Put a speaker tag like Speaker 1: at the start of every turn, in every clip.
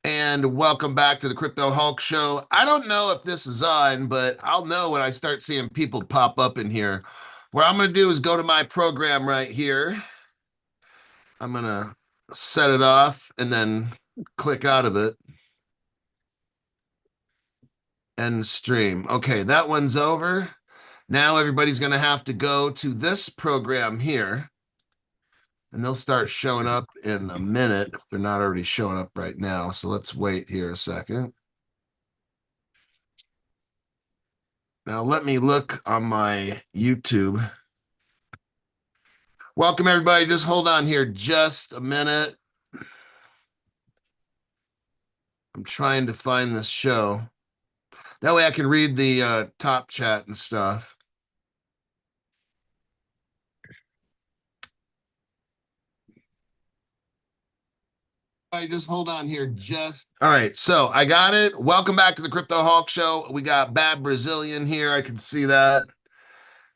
Speaker 1: And welcome back to the Crypto Hulk Show. I don't know if this is on, but I'll know when I start seeing people pop up in here. What I'm going to do is go to my program right here. I'm going to set it off and then click out of it. End stream. Okay, that one's over. Now everybody's going to have to go to this program here. And they'll start showing up in a minute if they're not already showing up right now. So let's wait here a second. Now let me look on my YouTube. Welcome everybody. Just hold on here just a minute. I'm trying to find this show. That way I can read the top chat and stuff. Just hold on here all right, so I got it. Welcome back to the Crypto Hulk Show. We got Bad Brazilian here. I can see that.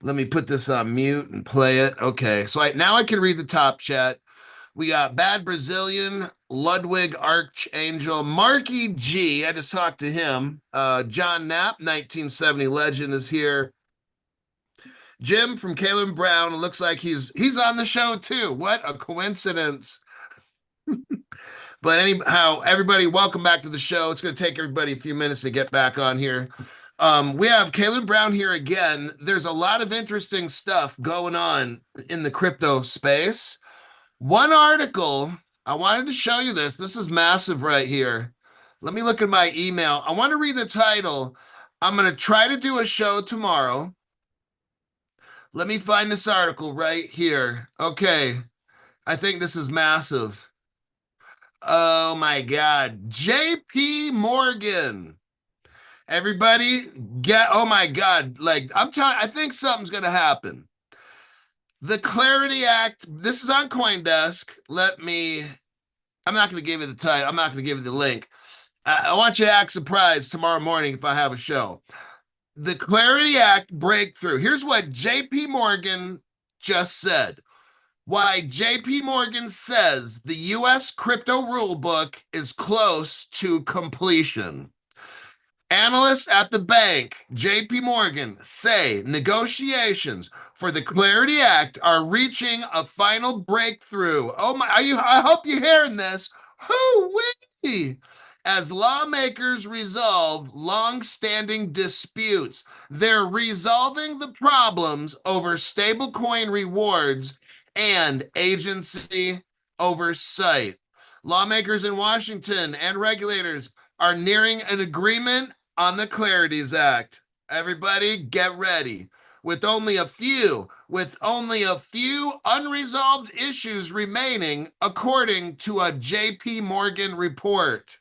Speaker 1: Let me put this on mute and play it. Okay, so now I can read the top chat. We got Bad Brazilian, Ludwig Archangel, Marky G. I just talked to him. John Knapp, 1970 legend, is here. Jim from Caleb Brown. Looks like he's on the show too. What a coincidence. But anyhow, everybody, welcome back to the show. It's going to take everybody a few minutes to get back on here. We have Caleb Brown here again. There's a lot of interesting stuff going on in the crypto space. One article, I wanted to show you this. This is massive right here. Let me look at my email. I want to read the title. I'm going to try to do a show tomorrow. Let me find this article right here. Okay. I think this is massive. Oh my God. JP Morgan. Everybody oh my God. Like I think something's going to happen. The Clarity Act, this is on CoinDesk. I'm not going to give you the title. I'm not going to give you the link. I want you to act surprised tomorrow morning if I have a show. The Clarity Act breakthrough. Here's what JP Morgan just said. Why JP Morgan says the U.S. crypto rulebook is close to completion. Analysts at the bank, JP Morgan, say negotiations for the Clarity Act are reaching a final breakthrough. Oh my, I hope you're hearing this. Hoo-wee! As lawmakers resolve long-standing disputes, they're resolving the problems over stablecoin rewards and agency oversight. Lawmakers in Washington and regulators are nearing an agreement on the Clarities Act. Everybody get ready. With only a few unresolved issues remaining, according to a JP Morgan report.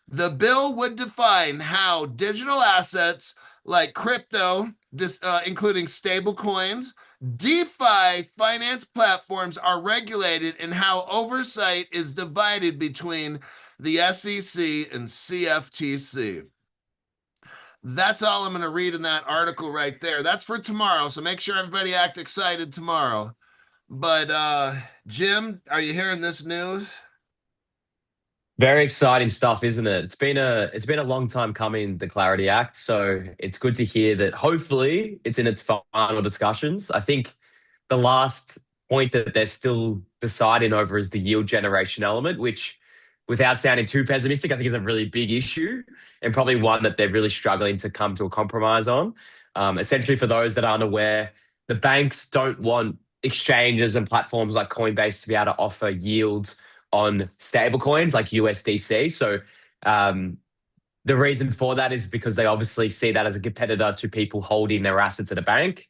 Speaker 1: The bill would define how digital assets like crypto, including stablecoins, DeFi finance platforms are regulated and how oversight is divided between the SEC and CFTC. That's all I'm going to read in that article right there. That's for tomorrow, so make sure everybody act excited tomorrow. But Jim, are you hearing this news?
Speaker 2: Very exciting stuff, isn't it? It's been a long time coming, the Clarity Act. So it's good to hear that hopefully it's in its final discussions. I think the last point that they're still deciding over is the yield generation element, which, without sounding too pessimistic, I think is a really big issue and probably one that they're really struggling to come to a compromise on. Essentially, for those that aren't aware, the banks don't want exchanges and platforms like Coinbase to be able to offer yields on stablecoins like USDC. So the reason for that is because they obviously see that as a competitor to people holding their assets at a bank,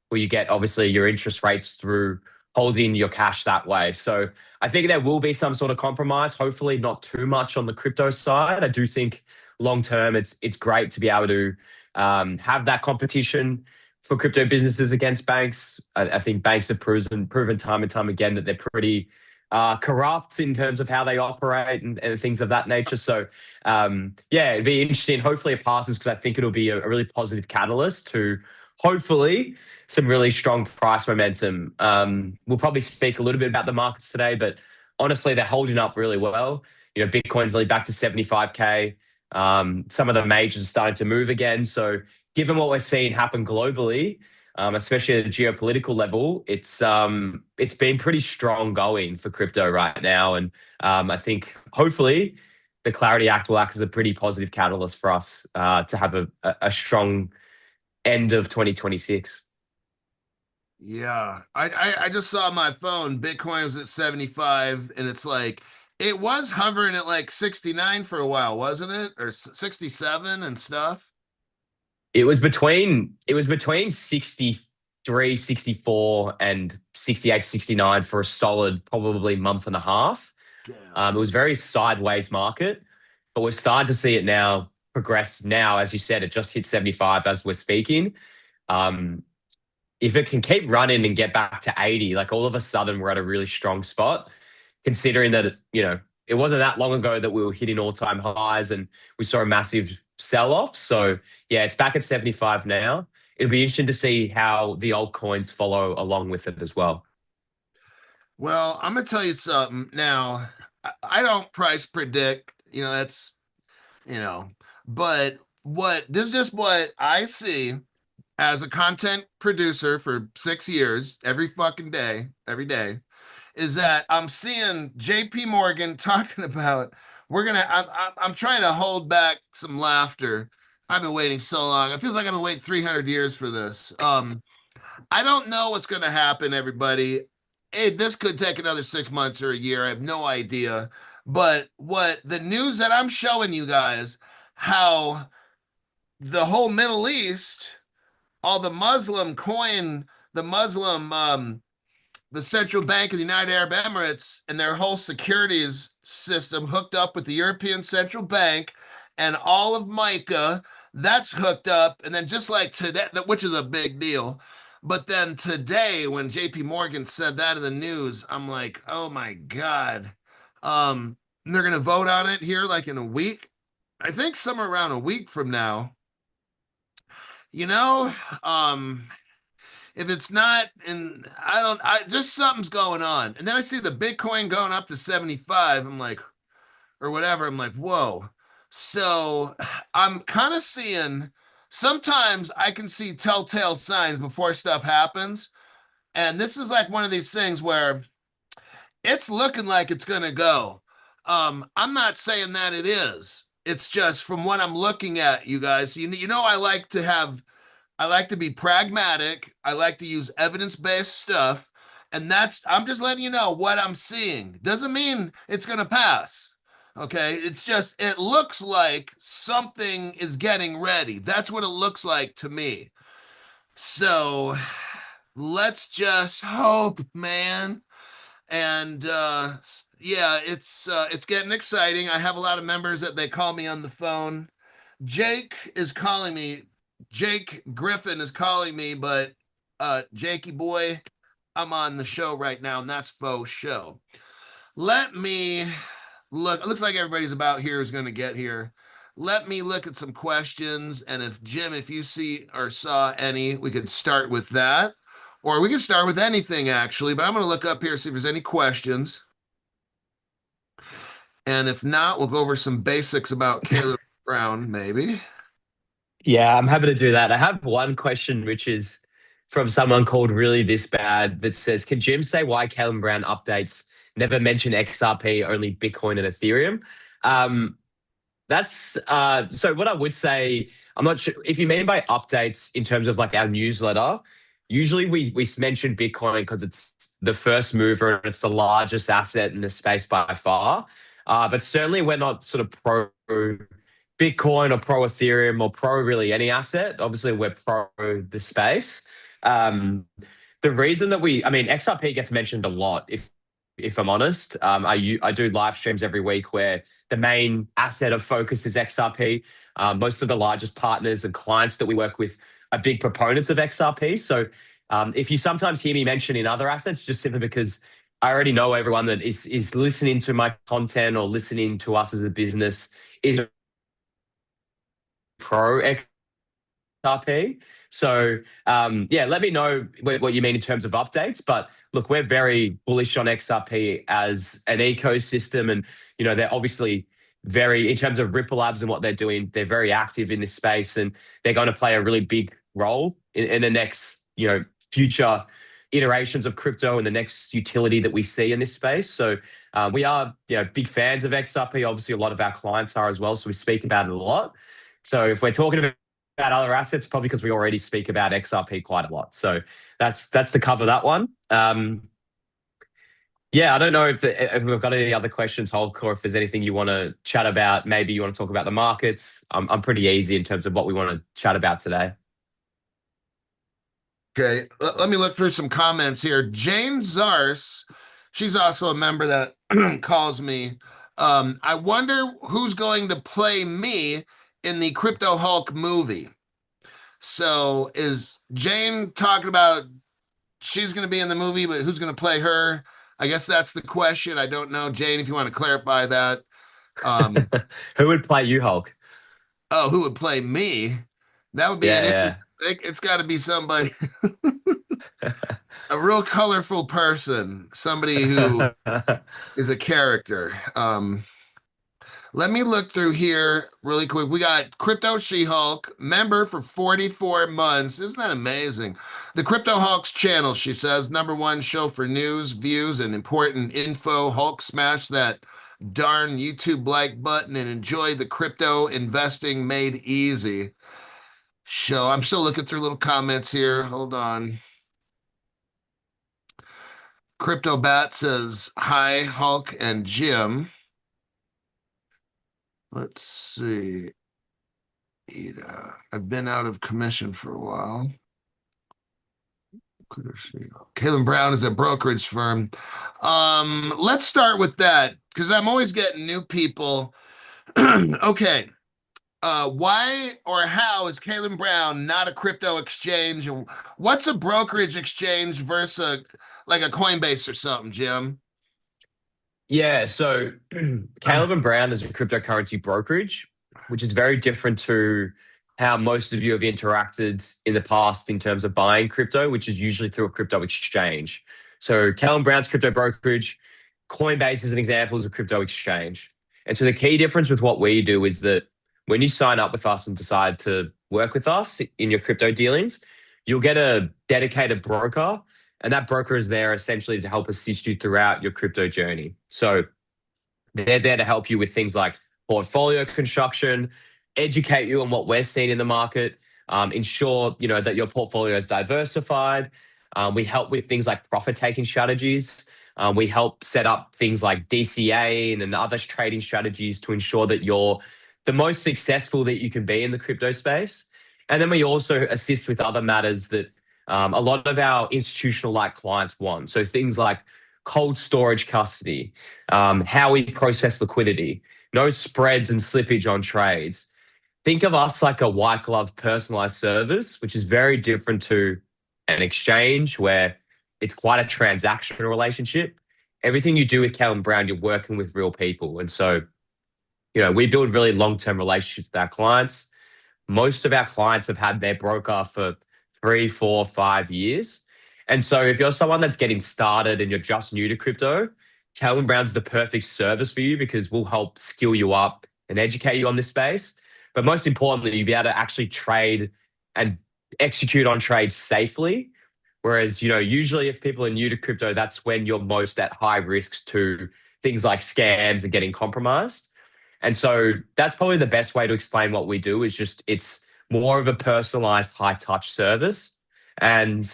Speaker 2: where you get obviously your interest rates through holding your cash that way. So I think there will be some sort of compromise, hopefully not too much on the crypto side. I do think long term it's great to be able to have that competition for crypto businesses against banks. I think banks have proven time and time again that they're pretty corrupt in terms of how they operate and things of that nature. So, yeah, it'd be interesting. Hopefully it passes because I think it'll be a really positive catalyst to hopefully some really strong price momentum. We'll probably speak a little bit about the markets today, but honestly, they're holding up really well. Bitcoin's only back to 75K. Some of the majors are starting to move again. So given what we're seeing happen globally, especially at a geopolitical level, it's been pretty strong going for crypto right now. And I think hopefully the Clarity Act will act as a pretty positive catalyst for us to have a strong end of 2026.
Speaker 1: Yeah, I just saw my phone. Bitcoin was at 75, and it's like it was hovering at like 69 for a while, wasn't it? Or 67 and stuff.
Speaker 2: It was between 63, 64, and 68, 69 for a solid probably month and a half. It
Speaker 1: Damn.
Speaker 2: was very sideways market, but we're starting to see it now progress. Now, as you said, it just hit 75 as we're speaking. Um, if it can keep running and get back to 80, like all of a sudden we're at a really strong spot, considering that, it wasn't that long ago that we were hitting all-time highs and we saw a massive sell-off. So yeah, it's back at 75 now. It'll be interesting to see how the altcoins follow along with it as well.
Speaker 1: Well, I'm gonna tell you something. Now, I don't price predict, that's, you know, but what this is just what I see as a content producer for 6 years, every fucking day, every day, is that I'm seeing JP Morgan talking about I'm trying to hold back some laughter. I've been waiting so long. It feels like I've been waiting 300 years for this. I don't know what's going to happen, everybody. This could take another 6 months or a year. I have no idea. But what the news that I'm showing you guys, how the whole Middle East, all the Muslim coin, the Muslim the Central Bank of the United Arab Emirates and their whole securities system hooked up with the European Central Bank and all of MICA, that's hooked up. And then just like today, which is a big deal. But then today, when JP Morgan said that in the news, I'm like, oh my God. They're going to vote on it here like in a week. I think somewhere around a week from now. You know, um, if it's not, and I just something's going on. And then I see the Bitcoin going up to 75. I'm like, or whatever. I'm like, whoa. So I'm kind of seeing sometimes I can see telltale signs before stuff happens. And this is like one of these things where it's looking like it's going to go. I'm not saying that it is. It's just from what I'm looking at, you guys. I like to be pragmatic. I like to use evidence-based stuff. And I'm just letting you know what I'm seeing. Doesn't mean it's going to pass. Okay. It's just, it looks like something is getting ready. That's what it looks like to me. So let's just hope, man. And yeah, it's getting exciting. I have a lot of members that they call me on the phone. Jake is calling me. Jake Griffin is calling me, but Jakey boy, I'm on the show right now, and that's faux show. Let me look. It looks like everybody's about here is going to get here. Let me look at some questions, and if Jim, if you see or saw any, we could start with that, or we could start with anything actually. But I'm going to look up here see if there's any questions, and if not, we'll go over some basics about Caleb Brown, maybe.
Speaker 2: Yeah, I'm happy to do that. I have one question, which is from someone called Really This Bad that says, can Jim say why Caleb Brown updates never mention XRP, only Bitcoin and Ethereum? Um, that's so what I would say, I'm not sure if you mean by updates in terms of like our newsletter, usually we mention Bitcoin because it's the first mover and it's the largest asset in the space by far. But certainly we're not sort of pro Bitcoin or pro Ethereum or pro really any asset. Obviously, we're pro the space. Um, the reason that I mean, XRP gets mentioned a lot. If I'm honest, I do live streams every week where the main asset of focus is XRP. Most of the largest partners and clients that we work with are big proponents of XRP. So if you sometimes hear me mention in other assets, just simply because I already know everyone that is listening to my content or listening to us as a business is pro XRP. So yeah, let me know what you mean in terms of updates. But look, we're very bullish on XRP as an ecosystem, and they're obviously very, in terms of Ripple Labs and what they're doing, they're very active in this space, and they're going to play a really big role in the next future iterations of crypto and the next utility that we see in this space. So we are big fans of XRP. Obviously, a lot of our clients are as well, so we speak about it a lot. So if we're talking about other assets, probably because we already speak about XRP quite a lot. So that's to cover that one. Yeah, I don't know if we've got any other questions, Hulk, or if there's anything you want to chat about. Maybe you want to talk about the markets. I'm pretty easy in terms of what we want to chat about today.
Speaker 1: Okay, let me look through some comments here. Jane Zars, she's also a member that calls me. I wonder who's going to play me in the Crypto Hulk movie. So is Jane talking about she's going to be in the movie, but who's going to play her? I guess that's the question. I don't know, Jane, if you want to clarify that.
Speaker 2: Who would play you, Hulk?
Speaker 1: Oh, who would play me? That would be an
Speaker 2: Yeah,
Speaker 1: interesting. It's got to be somebody,
Speaker 2: yeah.
Speaker 1: a real colorful person, somebody who is a character. Let me look through here really quick. We got Crypto She-Hulk, member for 44 months. Isn't that amazing? The Crypto Hulk's channel, she says, #1 show for news, views, and important info. Hulk, smash that darn YouTube like button and enjoy the crypto investing made easy show. I'm still looking through little comments here. Hold on. Crypto Bat says, hi, Hulk and Jim. Let's see. I've been out of commission for a while. Caleb Brown is a brokerage firm. Let's start with that because I'm always getting new people. Okay. Why or how is Caleb Brown not a crypto exchange? And what's a brokerage exchange versus like a Coinbase or something, Jim?
Speaker 2: Yeah, so Caleb and Brown is a cryptocurrency brokerage, which is very different to how most of you have interacted in the past in terms of buying crypto, which is usually through a crypto exchange. So Caleb and Brown's crypto brokerage, Coinbase as an example is a crypto exchange. And so the key difference with what we do is that when you sign up with us and decide to work with us in your crypto dealings, you'll get a dedicated broker, and that broker is there essentially to help assist you throughout your crypto journey. So they're there to help you with things like portfolio construction, educate you on what we're seeing in the market, ensure that your portfolio is diversified. We help with things like profit taking strategies. We help set up things like DCA and other trading strategies to ensure that you're the most successful that you can be in the crypto space. And then we also assist with other matters that a lot of our institutional like clients want. So things like cold storage custody, how we process liquidity, no spreads and slippage on trades. Think of us like a white glove personalized service, which is very different to an exchange where it's quite a transactional relationship. Everything you do with Calvin Brown, you're working with real people. And so, we build really long-term relationships with our clients. Most of our clients have had their broker for 3, 4, 5 years. And so if you're someone that's getting started and you're just new to crypto, Calvin Brown's the perfect service for you because we'll help skill you up and educate you on this space. But most importantly, you'll be able to actually trade and execute on trades safely. Whereas, usually if people are new to crypto, that's when you're most at high risks to things like scams and getting compromised. And so that's probably the best way to explain what we do is just it's more of a personalized high touch service. And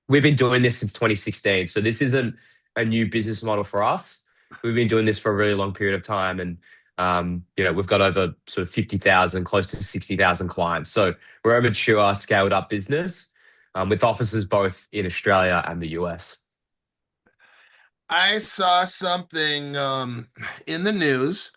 Speaker 2: we've been doing this since 2016. So this isn't a new business model for us. We've been doing this for a really long period of time. And, we've got over sort of 50,000, close to 60,000 clients. So we're a mature, scaled up business with offices both in Australia and the US.
Speaker 1: I saw something in the news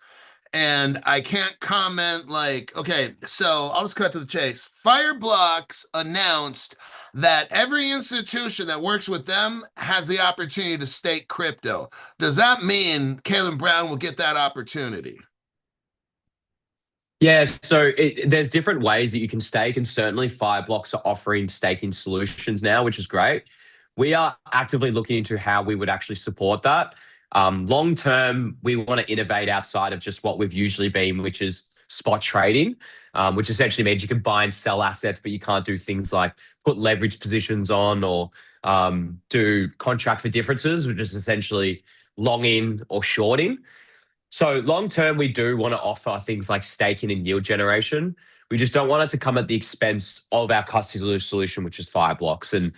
Speaker 1: and I can't comment okay, so I'll just cut to the chase. Fireblocks announced that every institution that works with them has the opportunity to stake crypto. Does that mean Caleb Brown will get that opportunity?
Speaker 2: Yeah, so there's different ways that you can stake, and certainly Fireblocks are offering staking solutions now, which is great. We are actively looking into how we would actually support that. Long term, we want to innovate outside of just what we've usually been, which is spot trading, which essentially means you can buy and sell assets, but you can't do things like put leverage positions on or do contract for differences, which is essentially long in or shorting. So long term, we do want to offer things like staking and yield generation. We just don't want it to come at the expense of our custody solution, which is Fireblocks. And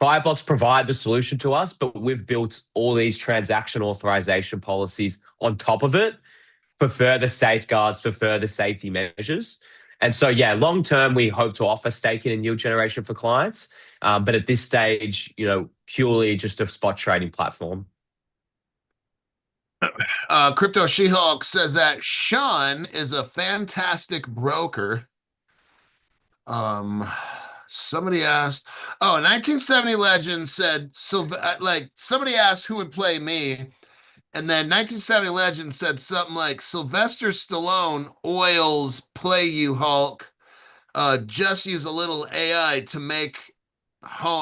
Speaker 2: Fireblocks provide the solution to us, but we've built all these transaction authorization policies on top of it for further safeguards, for further safety measures. And so, yeah, long term, we hope to offer staking and yield generation for clients. But at this stage, purely just a spot trading platform.
Speaker 1: Crypto She-Hulk says that Sean is a fantastic broker. Um, Somebody asked, oh, 1970 Legend said, like somebody asked who would play me. And then 1970 Legend said something like Sylvester Stallone oils play you Hulk. Just use a little AI to make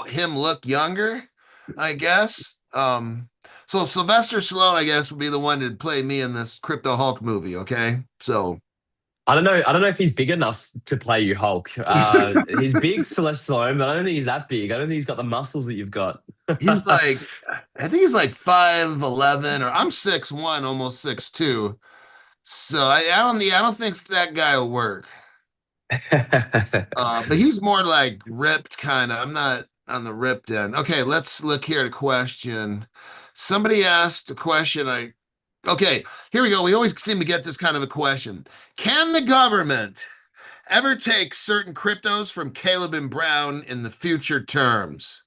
Speaker 1: him look younger, I guess. So Sylvester Stallone, I guess, would be the one to play me in this Crypto Hulk movie. Okay, so
Speaker 2: I don't know. I don't know if he's big enough to play you Hulk. He's big, Celeste Stallone, but I don't think he's that big. I don't think he's got the muscles that you've got.
Speaker 1: he's like, I think he's like 5'11", or I'm 6'1", almost 6'2". So I don't think that guy will work. But he's more like ripped kind of. I'm not on the ripped end. Okay, let's look here at a question. Somebody asked a question. Okay, here we go. We always seem to get this kind of a question. Can the government ever take certain cryptos from Caleb and Brown in the future terms?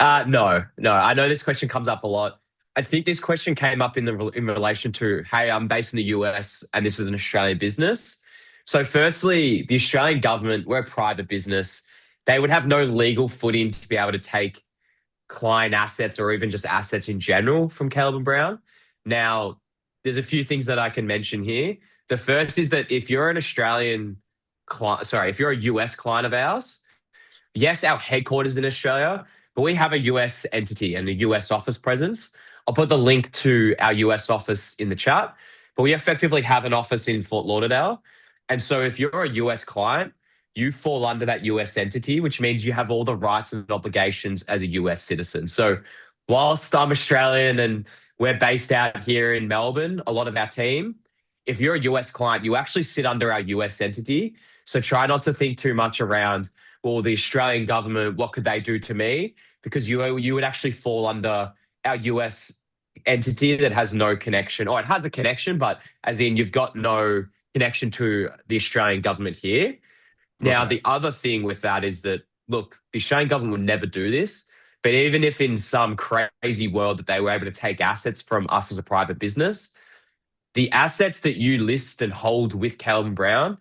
Speaker 2: No, no. I know this question comes up a lot. I think this question came up in relation to, hey, I'm based in the US and this is an Australian business. So, firstly, the Australian government, we're a private business. They would have no legal footing to be able to take client assets or even just assets in general from Caleb and Brown. Now, there's a few things that I can mention here. The first is that if you're an Australian client, sorry, if you're a US client of ours, yes, our headquarters in Australia, but we have a US entity and a US office presence. I'll put the link to our US office in the chat, but we effectively have an office in Fort Lauderdale. And so if you're a US client, you fall under that US entity, which means you have all the rights and obligations as a US citizen. So whilst I'm Australian and we're based out here in Melbourne, a lot of our team, if you're a US client, you actually sit under our US entity. So try not to think too much around, well, the Australian government, what could they do to me? Because you would actually fall under our US entity that has no connection, or it has a connection, but as in you've got no connection to the Australian government here. Now,
Speaker 1: Okay.
Speaker 2: the other thing with that is that, look, the Australian government would never do this. But even if in some crazy world that they were able to take assets from us as a private business, the assets that you list and hold with Calvin Brown,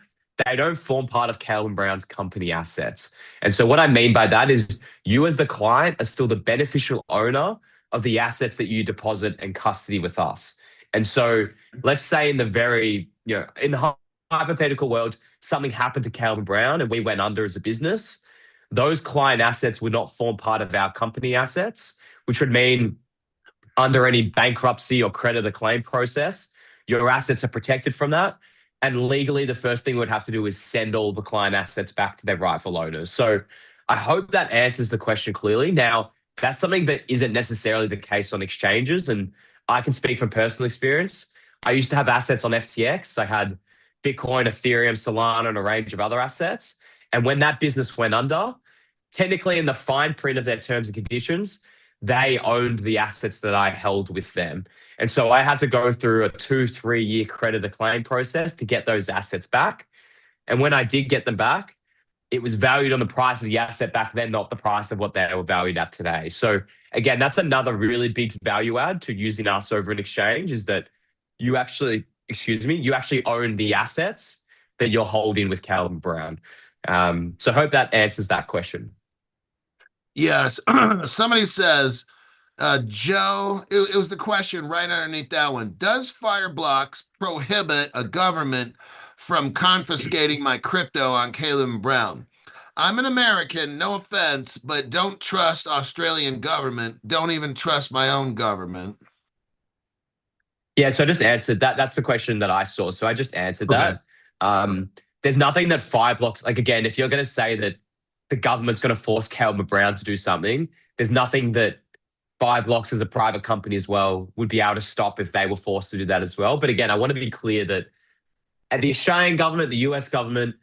Speaker 2: they don't form part of Calvin Brown's company assets. And so what I mean by that is you as the client are still the beneficial owner of the assets that you deposit and custody with us. And so let's say in the very, in the hypothetical world, something happened to Calvin Brown and we went under as a business, those client assets would not form part of our company assets, which would mean under any bankruptcy or creditor claim process, your assets are protected from that. And legally, the first thing we'd have to do is send all the client assets back to their rightful owners. So I hope that answers the question clearly. Now, that's something that isn't necessarily the case on exchanges. And I can speak from personal experience. I used to have assets on FTX. I had Bitcoin, Ethereum, Solana, and a range of other assets. And when that business went under, technically in the fine print of their terms and conditions, they owned the assets that I held with them. And so I had to go through a 2-3 year creditor claim process to get those assets back. And when I did get them back, it was valued on the price of the asset back then, not the price of what they were valued at today. So again, that's another really big value add to using us over an exchange is that you actually, you actually own the assets that you're holding with Calvin Brown. So I hope that answers that question.
Speaker 1: Yes. Somebody says, Joe, it was the question right underneath that one. Does Fireblocks prohibit a government from confiscating my crypto on Caleb Brown? I'm an American, no offense, but don't trust Australian government. Don't even trust my own government.
Speaker 2: Yeah, so I just answered that. That's the question that I saw. So I just answered
Speaker 1: Okay.
Speaker 2: that. There's nothing that Fireblocks, like again, if you're going to say that the government's going to force Caleb Brown to do something, there's nothing that Fireblocks as a private company as well would be able to stop if they were forced to do that as well. But again, I want to be clear that at the Australian government, the US government,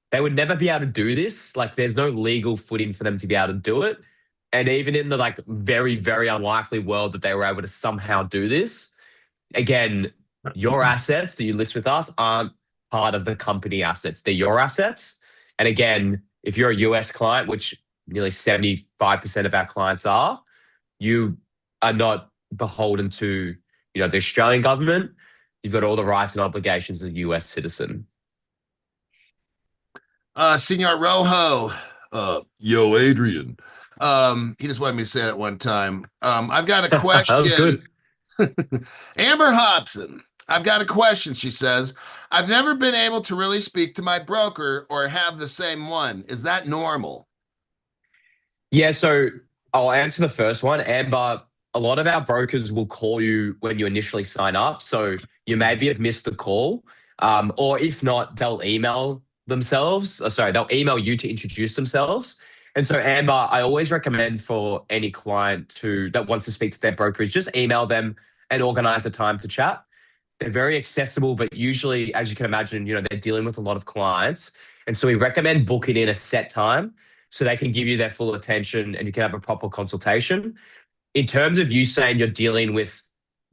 Speaker 2: they would never be able to do this. Like there's no legal footing for them to be able to do it. And even in the like very, very unlikely world that they were able to somehow do this, again, your assets that you list with us aren't part of the company assets. They're your assets. And again, if you're a US client, which nearly 75% of our clients are, you are not beholden to, the Australian government. You've got all the rights and obligations of a US citizen.
Speaker 1: Senor Rojo, yo, Adrian. He just wanted me to say that one time. I've got a
Speaker 2: That was
Speaker 1: question.
Speaker 2: good.
Speaker 1: Amber Hobson, I've got a question. She says, I've never been able to really speak to my broker or have the same one. Is that normal?
Speaker 2: Yeah, so I'll answer the first one. Amber, a lot of our brokers will call you when you initially sign up. So you maybe have missed the call. Or if not, they'll email themselves. Sorry, they'll email you to introduce themselves. And so, Amber, I always recommend for any client that wants to speak to their brokerage, just email them and organize a time to chat. They're very accessible, but usually, as you can imagine, they're dealing with a lot of clients. And so we recommend booking in a set time so they can give you their full attention and you can have a proper consultation. In terms of you saying you're dealing with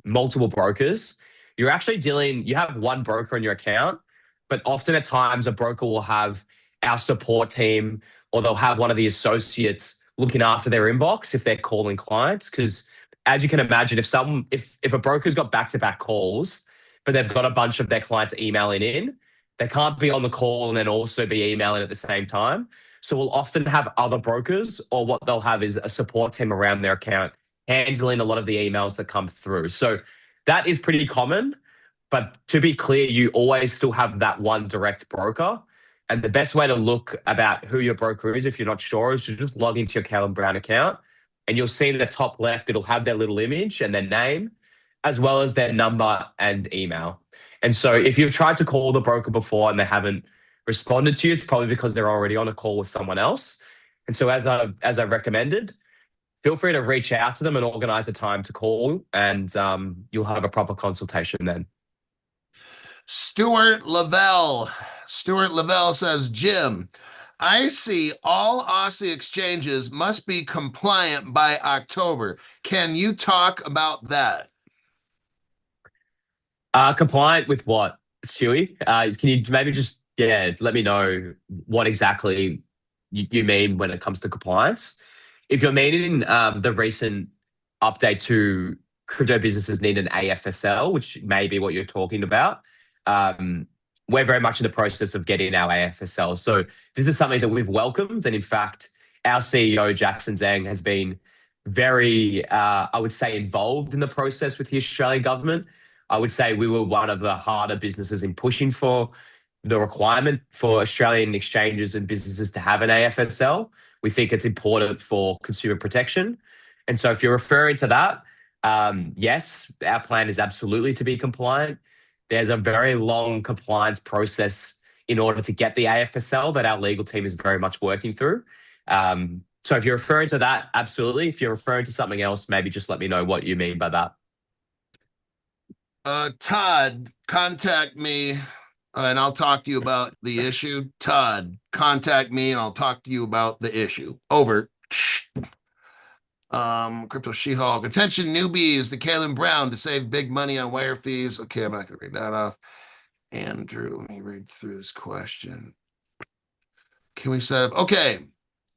Speaker 2: multiple brokers, you have one broker in your account, but often at times a broker will have our support team or they'll have one of the associates looking after their inbox if they're calling clients. Because as you can imagine, if a broker's got back-to-back calls, but they've got a bunch of their clients emailing in, they can't be on the call and then also be emailing at the same time. So we'll often have other brokers, or what they'll have is a support team around their account handling a lot of the emails that come through. So that is pretty common. But to be clear, you always still have that one direct broker. And the best way to look about who your broker is, if you're not sure, is to just log into your Calum Brown account and you'll see in the top left, it'll have their little image and their name, as well as their number and email. And so if you've tried to call the broker before and they haven't responded to you, it's probably because they're already on a call with someone else. And so as I recommended, feel free to reach out to them and organize a time to call, and you'll have a proper consultation then.
Speaker 1: Stuart Lavelle. Stuart Lavelle says, Jim, I see all Aussie exchanges must be compliant by October. Can you talk about that?
Speaker 2: Compliant with what, Stewie? Can you maybe just, let me know what exactly you mean when it comes to compliance? If you're meaning the recent update to crypto businesses need an AFSL, which may be what you're talking about, we're very much in the process of getting our AFSL. So this is something that we've welcomed. And in fact, our CEO, Jackson Zhang, has been very, I would say, involved in the process with the Australian government. I would say we were one of the harder businesses in pushing for the requirement for Australian exchanges and businesses to have an AFSL. We think it's important for consumer protection. And so if you're referring to that, yes, our plan is absolutely to be compliant. There's a very long compliance process in order to get the AFSL that our legal team is very much working through. So if you're referring to that, absolutely. If you're referring to something else, maybe just let me know what you mean by that.
Speaker 1: Todd, contact me and I'll talk to you about the issue. Todd, contact me and I'll talk to you about the issue. Over. Crypto She-Hulk. Attention newbies to Kalen Brown to save big money on wire fees. Okay, I'm not going to read that off. Andrew, let me read through this question. Can we set up? Okay.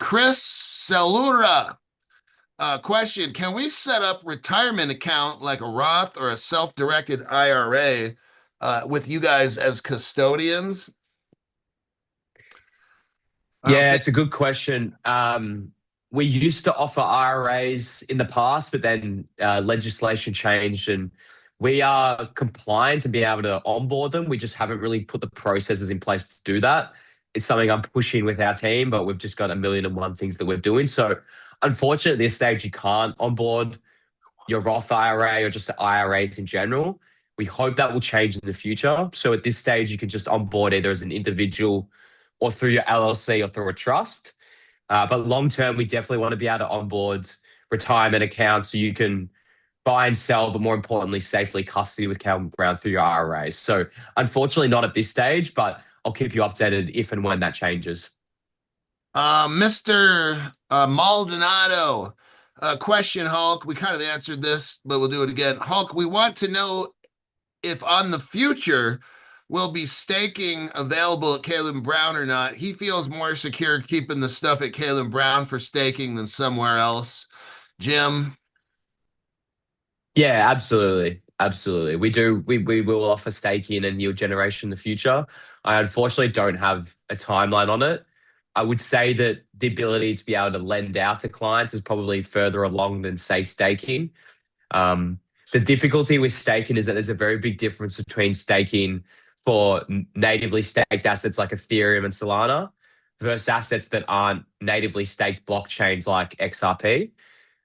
Speaker 1: Chris Celura. Question, can we set up retirement account like a Roth or a self-directed IRA with you guys as custodians?
Speaker 2: Yeah, it's a good question. we used to offer IRAs in the past, but then legislation changed and we are compliant to be able to onboard them. We just haven't really put the processes in place to do that. It's something I'm pushing with our team, but we've just got a million and one things that we're doing. So, unfortunately, at this stage, you can't onboard your Roth IRA or just the IRAs in general. We hope that will change in the future. So, at this stage, you can just onboard either as an individual or through your LLC or through a trust. But long term, we definitely want to be able to onboard retirement accounts so you can buy and sell, but more importantly, safely custody with Calvin Brown through your IRAs. So unfortunately, not at this stage, but I'll keep you updated if and when that changes.
Speaker 1: Mr. Maldonado, question, Hulk. We kind of answered this, but we'll do it again. Hulk, we want to know if on the future will be staking available at Caleb Brown or not. He feels more secure keeping the stuff at Caleb Brown for staking than somewhere else. Jim?
Speaker 2: Yeah, absolutely. Absolutely. We will offer staking and yield generation in the future. I unfortunately don't have a timeline on it. I would say that the ability to be able to lend out to clients is probably further along than, say, staking. Um, the difficulty with staking is that there's a very big difference between staking for natively staked assets like Ethereum and Solana versus assets that aren't natively staked blockchains like XRP.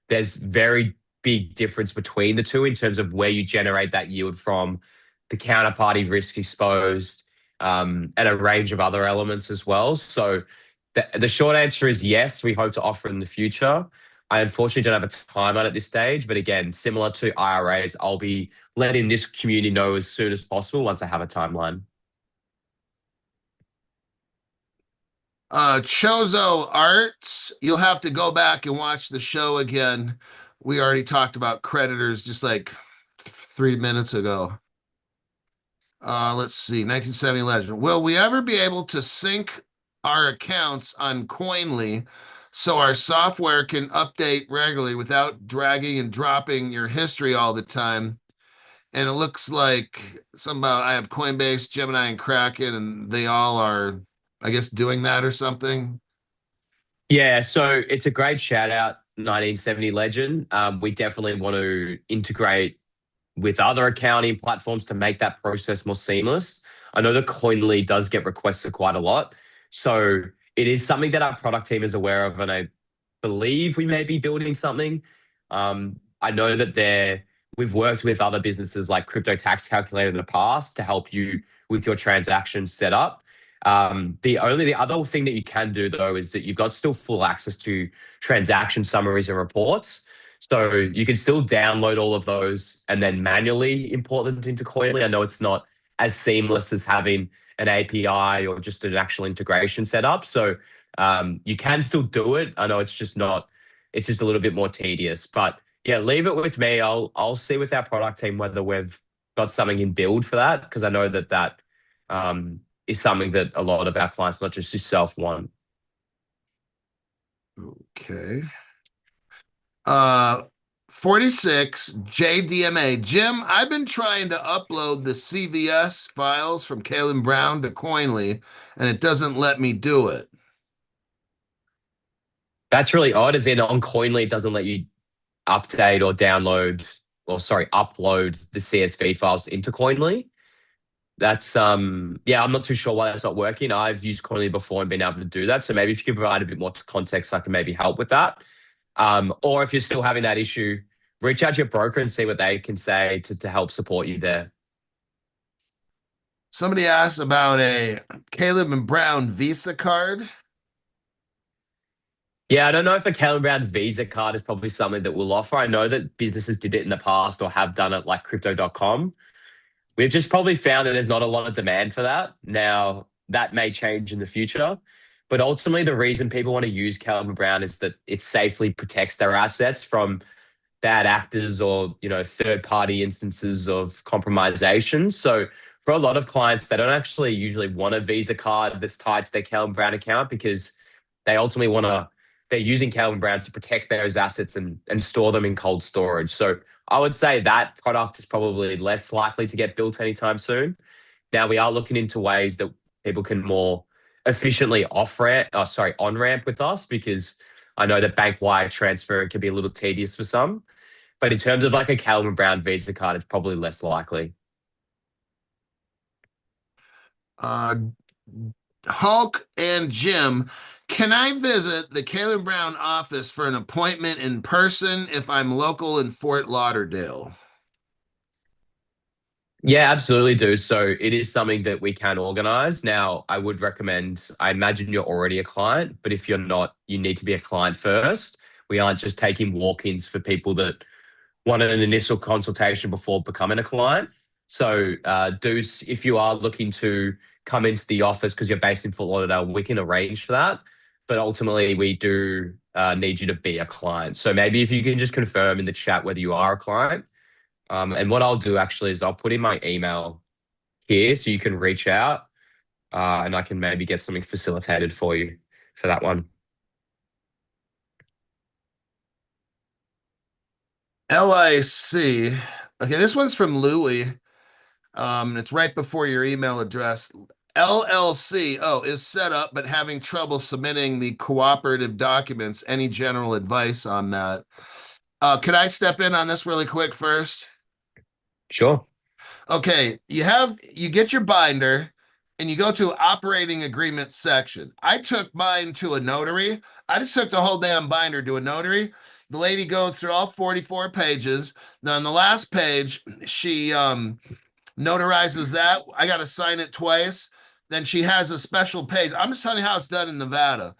Speaker 2: There's very big difference between the two in terms of where you generate that yield from, the counterparty risk exposed, and a range of other elements as well. So the short answer is yes, we hope to offer in the future. I unfortunately don't have a timeline at this stage, but again, similar to IRAs, I'll be letting this community know as soon as possible once I have a timeline.
Speaker 1: Chozo Arts, you'll have to go back and watch the show again. We already talked about creditors just like 3 minutes ago. Let's see, 1970 legend. Will we ever be able to sync our accounts on Coinly so our software can update regularly without dragging and dropping your history all the time? And it looks like somehow I have Coinbase, Gemini, and Kraken, and they all are, I guess, doing that or something.
Speaker 2: Yeah, so it's a great shout out, 1970 legend. We definitely want to integrate with other accounting platforms to make that process more seamless. I know that Coinly does get requested quite a lot. So it is something that our product team is aware of, and I believe we may be building something. I know that we've worked with other businesses like Crypto Tax Calculator in the past to help you with your transactions set up. The other thing that you can do though is that you've got still full access to transaction summaries and reports. So you can still download all of those and then manually import them into Coinly. I know it's not as seamless as having an API or just an actual integration set up. So you can still do it. I know it's just a little bit more tedious. But yeah, leave it with me. I'll see with our product team whether we've got something in build for that because I know that is something that a lot of our clients, not just yourself, want.
Speaker 1: Okay. 46 JDMA. Jim, I've been trying to upload the CVS files from Kalen Brown to Coinly, and it doesn't let me do it.
Speaker 2: That's really odd, as in on Coinly, it doesn't let you update or download, or sorry, upload the CSV files into Coinly. That's yeah, I'm not too sure why that's not working. I've used Coinly before and been able to do that. So maybe if you could provide a bit more context, I can maybe help with that. Or if you're still having that issue, reach out to your broker and see what they can say to help support you there.
Speaker 1: Somebody asked about a Caleb and Brown Visa card.
Speaker 2: Yeah, I don't know if a Calvin Brown Visa card is probably something that we'll offer. I know that businesses did it in the past or have done it like crypto.com. We've just probably found that there's not a lot of demand for that. Now, that may change in the future. But ultimately, the reason people want to use Calvin Brown is that it safely protects their assets from bad actors or third party instances of compromisation. So for a lot of clients, they don't actually usually want a Visa card that's tied to their Calvin Brown account because they ultimately want to they're using Calvin Brown to protect those assets and store them in cold storage. So I would say that product is probably less likely to get built anytime soon. Now we are looking into ways that people can more efficiently on ramp with us because I know that bank wire transfer can be a little tedious for some, but in terms of like a Calvin Brown Visa card, it's probably less likely.
Speaker 1: Uh, Hulk and Jim, can I visit the Caleb Brown office for an appointment in person if I'm local in Fort Lauderdale?
Speaker 2: Yeah, absolutely do. So it is something that we can organize. Now, I would recommend, I imagine you're already a client, but if you're not, you need to be a client first. We aren't just taking walk-ins for people that want an initial consultation before becoming a client. So, if you are looking to come into the office because you're based in Fort Lauderdale, we can arrange for that. But ultimately, we do need you to be a client. So maybe if you can just confirm in the chat whether you are a client. And what I'll do actually is I'll put in my email here so you can reach out and I can maybe get something facilitated for you for that one.
Speaker 1: LIC. Okay, this one's from Louie. It's right before your email address. LLC, is set up but having trouble submitting the cooperative documents. Any general advice on that? Could I step in on this really quick first?
Speaker 2: Sure.
Speaker 1: Okay, you get your binder and you go to operating agreement section. I took mine to a notary. I just took the whole damn binder to a notary. The lady goes through all 44 pages. Now on the last page, she notarizes that. I got to sign it twice. Then she has a special page. I'm just telling you how it's done in Nevada.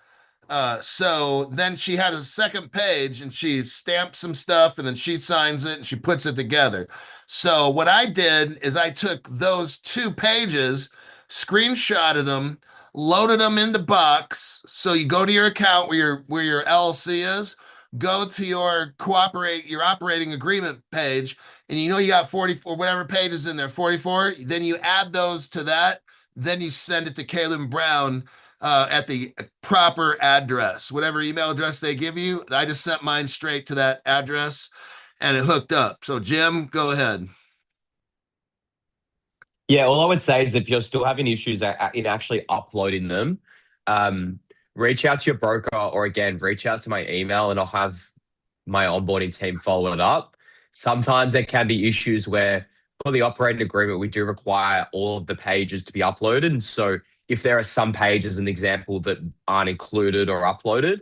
Speaker 1: So then she had a second page and she stamps some stuff and then she signs it and she puts it together. So what I did is I took those 2 pages, screenshotted them, loaded them into Box. So you go to your account where your LLC is, go to your operating agreement page, and you got 44 whatever pages in there, 44. Then you add those to that. Then you send it to Caleb Brown at the proper address, whatever email address they give you. I just sent mine straight to that address and it hooked up. So, Jim, go ahead.
Speaker 2: Yeah, all I would say is if you're still having issues in actually uploading them, um, reach out to your broker or again, reach out to my email and I'll have my onboarding team follow it up. Sometimes there can be issues where for the operating agreement, we do require all of the pages to be uploaded. And so if there are some pages, an example, that aren't included or uploaded,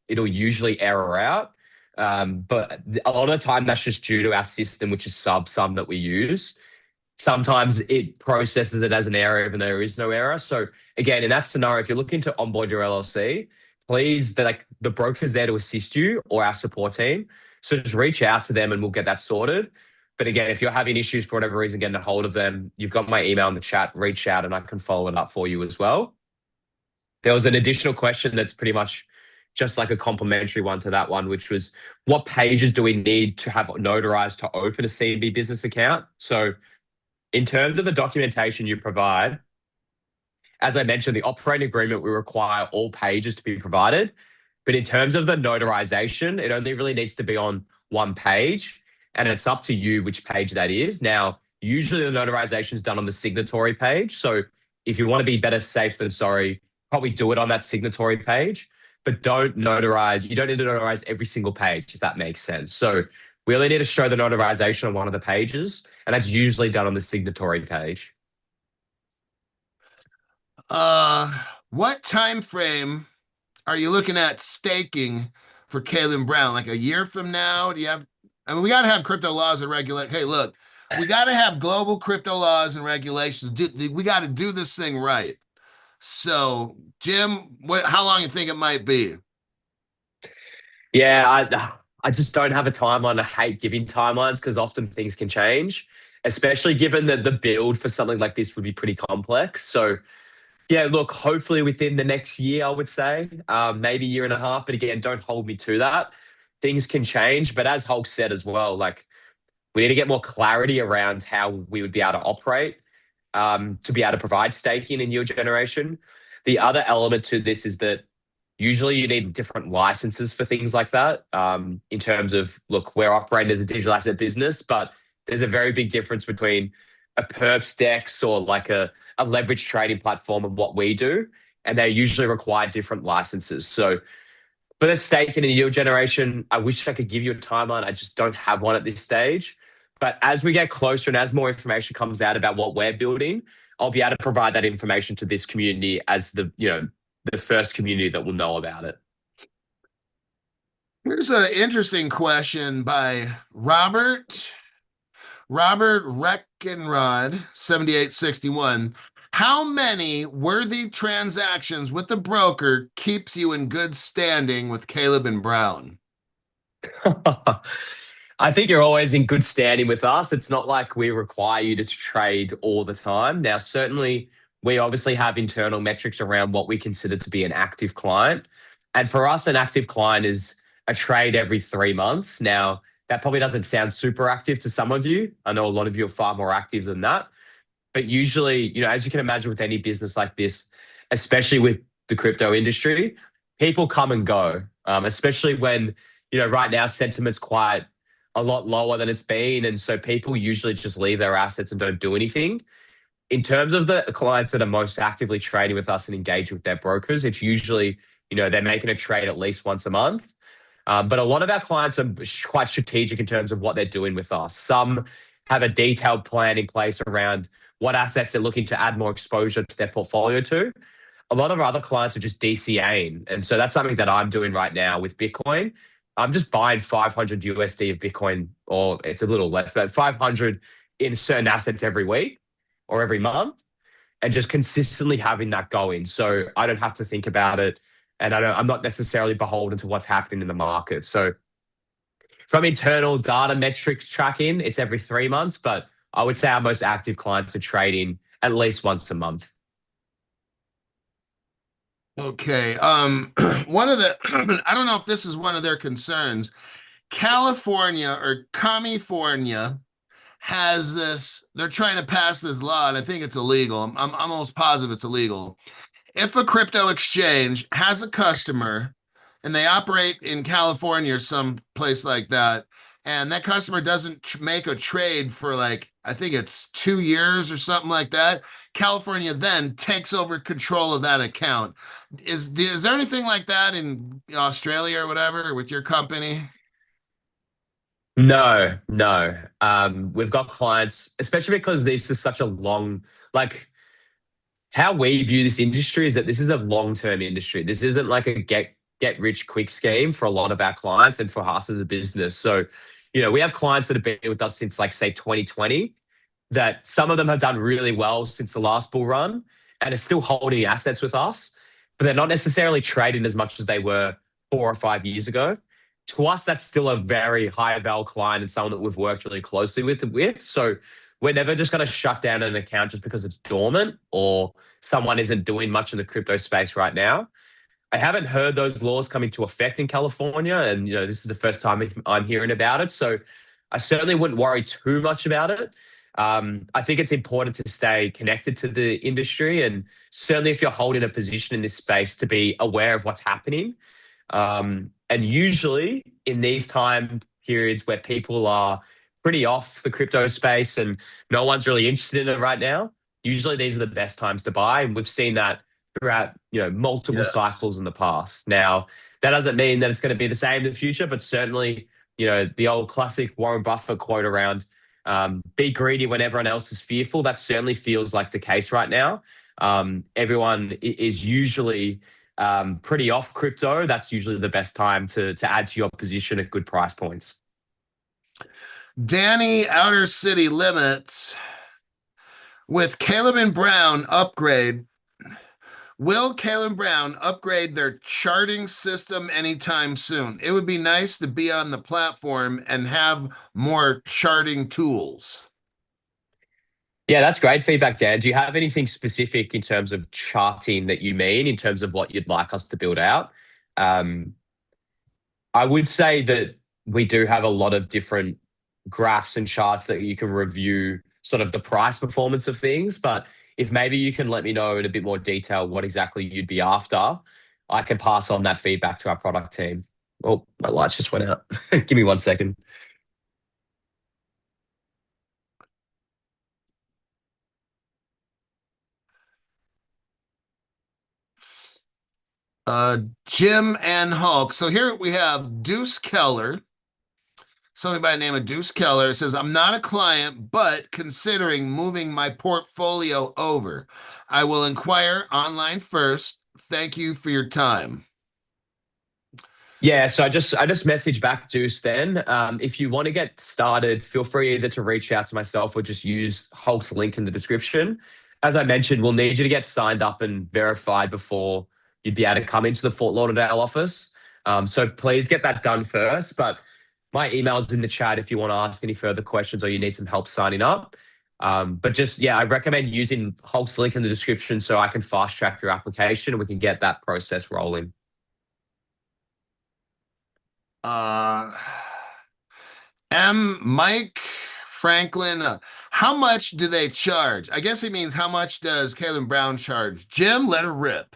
Speaker 2: it'll usually error out. But a lot of the time, that's just due to our system, which is Subsum that we use. Sometimes it processes it as an error even though there is no error. So again, in that scenario, if you're looking to onboard your LLC, please, the broker's there to assist you or our support team. So just reach out to them and we'll get that sorted. But again, if you're having issues for whatever reason getting a hold of them, you've got my email in the chat, reach out and I can follow it up for you as well. There was an additional question that's pretty much just like a complimentary one to that one, which was what pages do we need to have notarized to open a CB business account? So in terms of the documentation you provide, as I mentioned, the operating agreement, we require all pages to be provided. But in terms of the notarization, it only really needs to be on one page. And it's up to you which page that is. Now, usually the notarization is done on the signatory page. So if you want to be better safe than sorry, probably do it on that signatory page. But don't notarize, you don't need to notarize every single page, if that makes sense. So we only need to show the notarization on one of the pages. And that's usually done on the signatory page.
Speaker 1: Uh, what time frame are you looking at staking for Caleb Brown? Like a year from now? Do you have? I mean, we got to have crypto laws and regulate. Hey, look, we got to have global crypto laws and regulations. We got to do this thing right. So, Jim, how long you think it might be?
Speaker 2: Yeah, I just don't have a timeline. I hate giving timelines because often things can change, especially given that the build for something like this would be pretty complex. So yeah, look, hopefully within the next year, I would say, maybe year and a half. But again, don't hold me to that. Things can change. But as Hulk said as well, like we need to get more clarity around how we would be able to operate to be able to provide staking in your generation. The other element to this is that usually you need different licenses for things like that. In terms of, look, we're operating as a digital asset business, but there's a very big difference between a perps dex or like a leverage trading platform and what we do. And they usually require different licenses. So For the stake in a yield generation, I wish I could give you a timeline. I just don't have one at this stage. But as we get closer and as more information comes out about what we're building, I'll be able to provide that information to this community as the first community that will know about it.
Speaker 1: Here's an interesting question by Robert Reckenrod, 7861. How many worthy transactions with the broker keeps you in good standing with Caleb and Brown?
Speaker 2: I think you're always in good standing with us. It's not like we require you to trade all the time. Now, certainly, we obviously have internal metrics around what we consider to be an active client. And for us, an active client is a trade every 3 months. Now, that probably doesn't sound super active to some of you. I know a lot of you are far more active than that. But usually, as you can imagine with any business like this, especially with the crypto industry, people come and go, especially when, right now sentiment's quite a lot lower than it's been. And so people usually just leave their assets and don't do anything. In terms of the clients that are most actively trading with us and engaging with their brokers, it's usually, they're making a trade at least once a month. But a lot of our clients are quite strategic in terms of what they're doing with us. Some have a detailed plan in place around what assets they're looking to add more exposure to their portfolio to. A lot of our other clients are just DCAing. And so that's something that I'm doing right now with Bitcoin. I'm just buying 500 USD of Bitcoin, or it's a little less, but 500 in certain assets every week or every month, and just consistently having that going. So I don't have to think about it. And I'm not necessarily beholden to what's happening in the market. So from internal data metrics tracking, it's every 3 months, but I would say our most active clients are trading at least once a month.
Speaker 1: Okay. One of the I don't know if this is one of their concerns. California or California has this, they're trying to pass this law, and I think it's illegal. I'm almost positive it's illegal. If a crypto exchange has a customer and they operate in California or some place like that, and that customer doesn't make a trade for like, I think it's 2 years or something like that, California then takes over control of that account. Is there anything like that in Australia or whatever with your company?
Speaker 2: No, no. We've got clients, especially because this is such a long, like, how we view this industry is that this is a long-term industry. This isn't like a get rich quick scheme for a lot of our clients and for us as a business. So, we have clients that have been with us since like say 2020, that some of them have done really well since the last bull run and are still holding assets with us, but they're not necessarily trading as much as they were 4 or 5 years ago. To us, that's still a very high val client and someone that we've worked really closely with. So we're never just going to shut down an account just because it's dormant or someone isn't doing much in the crypto space right now. I haven't heard those laws come into effect in California, and this is the first time I'm hearing about it. So I certainly wouldn't worry too much about it. I think it's important to stay connected to the industry, and certainly if you're holding a position in this space, to be aware of what's happening. And usually in these time periods where people are pretty off the crypto space and no one's really interested in it right now, usually these are the best times to buy. And we've seen that throughout, multiple
Speaker 1: Yes.
Speaker 2: cycles in the past. Now, that doesn't mean that it's going to be the same in the future, but certainly, the old classic Warren Buffett quote around be greedy when everyone else is fearful. That certainly feels like the case right now. Everyone is usually pretty off crypto. That's usually the best time to add to your position at good price points.
Speaker 1: Danny, Outer City Limits. With Caleb and Brown upgrade, will Caleb Brown upgrade their charting system anytime soon? It would be nice to be on the platform and have more charting tools.
Speaker 2: Yeah, that's great feedback, Dan. Do you have anything specific in terms of charting that you mean in terms of what you'd like us to build out? Um, I would say that we do have a lot of different graphs and charts that you can review sort of the price performance of things. But if maybe you can let me know in a bit more detail what exactly you'd be after, I can pass on that feedback to our product team. Oh, my lights just went out. Give me 1 second.
Speaker 1: Jim and Hulk. So here we have Deuce Keller. Somebody by the name of Deuce Keller. It says, I'm not a client, but considering moving my portfolio over. I will inquire online first. Thank you for your time.
Speaker 2: Yeah, so I just messaged back Deuce then. If you want to get started, feel free either to reach out to myself or just use Hulk's link in the description. As I mentioned, we'll need you to get signed up and verified before you'd be able to come into the Fort Lauderdale office. So please get that done first. But my email's in the chat if you want to ask any further questions or you need some help signing up. But just, yeah, I recommend using Hulk's link in the description so I can fast track your application and we can get that process rolling.
Speaker 1: Uh, Mike Franklin, how much do they charge? I guess he means how much does Caleb Brown charge? Jim, let her rip.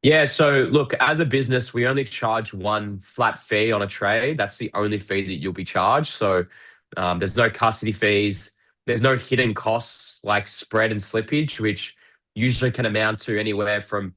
Speaker 2: Yeah, so look, as a business, we only charge one flat fee on a trade. That's the only fee that you'll be charged. So there's no custody fees. There's no hidden costs like spread and slippage, which usually can amount to anywhere from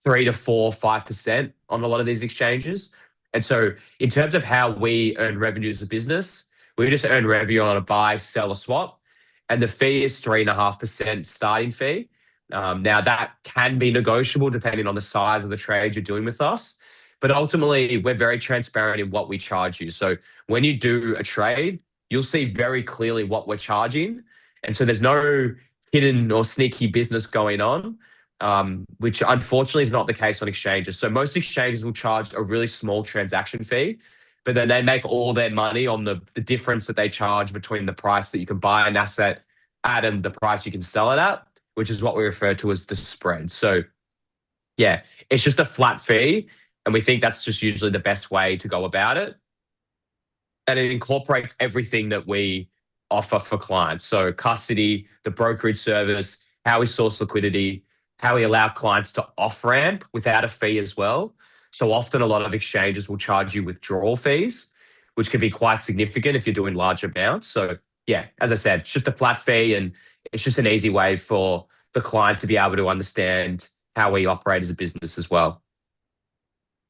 Speaker 2: 3 to 4, 5% on a lot of these exchanges. And so in terms of how we earn revenue as a business, we just earn revenue on a buy, sell, or swap. And the fee is 3.5% starting fee. Now, that can be negotiable depending on the size of the trade you're doing with us. But ultimately, we're very transparent in what we charge you. So when you do a trade, you'll see very clearly what we're charging. And so there's no hidden or sneaky business going on, which unfortunately is not the case on exchanges. So most exchanges will charge a really small transaction fee, but then they make all their money on the difference that they charge between the price that you can buy an asset at and the price you can sell it at, which is what we refer to as the spread. So yeah, it's just a flat fee. And we think that's just usually the best way to go about it. And it incorporates everything that we offer for clients. So custody, the brokerage service, how we source liquidity, how we allow clients to off ramp without a fee as well. So often a lot of exchanges will charge you withdrawal fees, which can be quite significant if you're doing large amounts. So yeah, as I said, it's just a flat fee and it's just an easy way for the client to be able to understand how we operate as a business as well.